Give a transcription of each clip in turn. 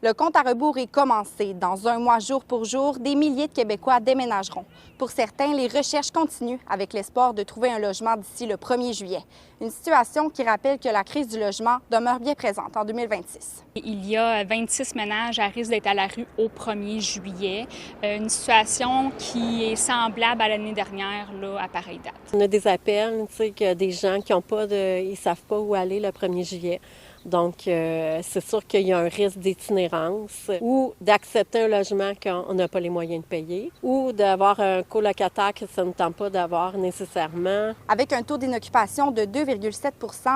Le compte à rebours est commencé. Dans un mois, jour pour jour, des milliers de Québécois déménageront. Pour certains, les recherches continuent avec l'espoir de trouver un logement d'ici le 1er juillet. Une situation qui rappelle que la crise du logement demeure bien présente en 2026. Il y a 26 ménages à risque d'être à la rue au 1er juillet. Une situation qui est semblable à l'année dernière là, à pareille date. On a des appels, que des gens qui ils savent pas où aller le 1er juillet. Donc, c'est sûr qu'il y a un risque d'itinérance ou d'accepter un logement qu'on n'a pas les moyens de payer ou d'avoir un colocataire que ça ne tente pas d'avoir nécessairement. Avec un taux d'inoccupation de 2,7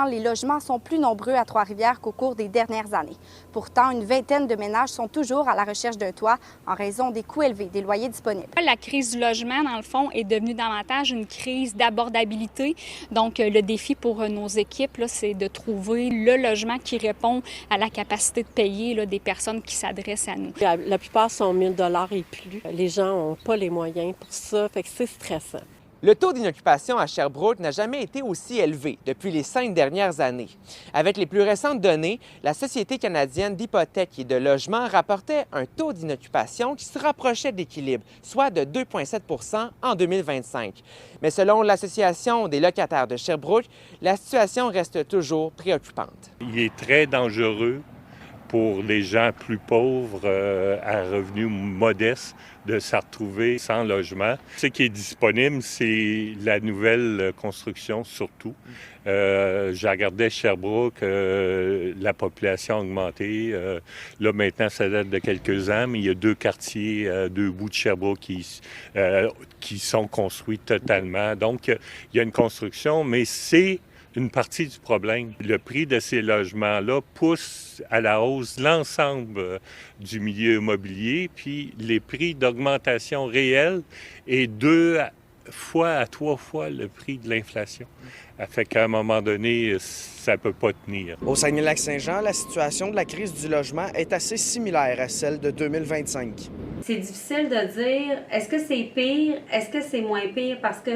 % les logements sont plus nombreux à Trois-Rivières qu'au cours des dernières années. Pourtant, une vingtaine de ménages sont toujours à la recherche d'un toit en raison des coûts élevés des loyers disponibles. La crise du logement, dans le fond, est devenue davantage une crise d'abordabilité. Donc, le défi pour nos équipes, là, c'est de trouver le logement qui répond à la capacité de payer là, des personnes qui s'adressent à nous. La plupart sont 1 000 $ et plus. Les gens n'ont pas les moyens pour ça, fait que c'est stressant. Le taux d'inoccupation à Sherbrooke n'a jamais été aussi élevé depuis les 5 dernières années. Avec les plus récentes données, la Société canadienne d'hypothèques et de logement rapportait un taux d'inoccupation qui se rapprochait de l'équilibre, soit de 2,7 % en 2025. Mais selon l'Association des locataires de Sherbrooke, la situation reste toujours préoccupante. Il est très dangereux pour les gens plus pauvres à revenus modestes de se retrouver sans logement. Ce qui est disponible, c'est la nouvelle construction surtout. Je regardais Sherbrooke, la population a augmenté. Là, maintenant, ça date de quelques ans, mais il y a 2 quartiers, 2 bouts de Sherbrooke qui sont construits totalement. Donc, il y a une construction, mais c'est une partie du problème. Le prix de ces logements-là pousse à la hausse l'ensemble du milieu immobilier, puis les prix d'augmentation réelle est 2 fois à 3 fois le prix de l'inflation. Ça fait qu'à un moment donné, ça ne peut pas tenir. Au Saguenay-Lac-Saint-Jean, la situation de la crise du logement est assez similaire à celle de 2025. C'est difficile de dire, est-ce que c'est pire, est-ce que c'est moins pire, parce que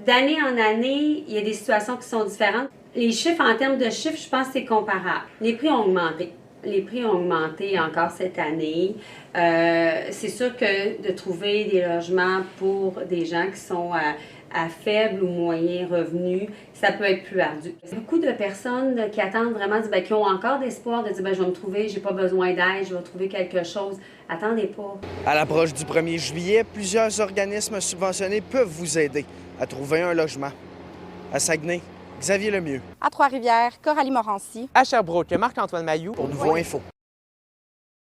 d'année en année, il y a des situations qui sont différentes. Les chiffres, en termes de chiffres, je pense que c'est comparable. Les prix ont augmenté. Les prix ont augmenté encore cette année. C'est sûr que de trouver des logements pour des gens qui sont à faible ou moyen revenu, ça peut être plus ardu. Beaucoup de personnes qui attendent vraiment, qui ont encore d'espoir de dire je vais me trouver, j'ai pas besoin d'aide, je vais trouver quelque chose. Attendez pas. À l'approche du 1er juillet, plusieurs organismes subventionnés peuvent vous aider à trouver un logement. À Saguenay, Xavier Lemieux. À Trois-Rivières, Coralie Morancy. À Sherbrooke, Marc-Antoine Mailloux. Pour Nouveau Info.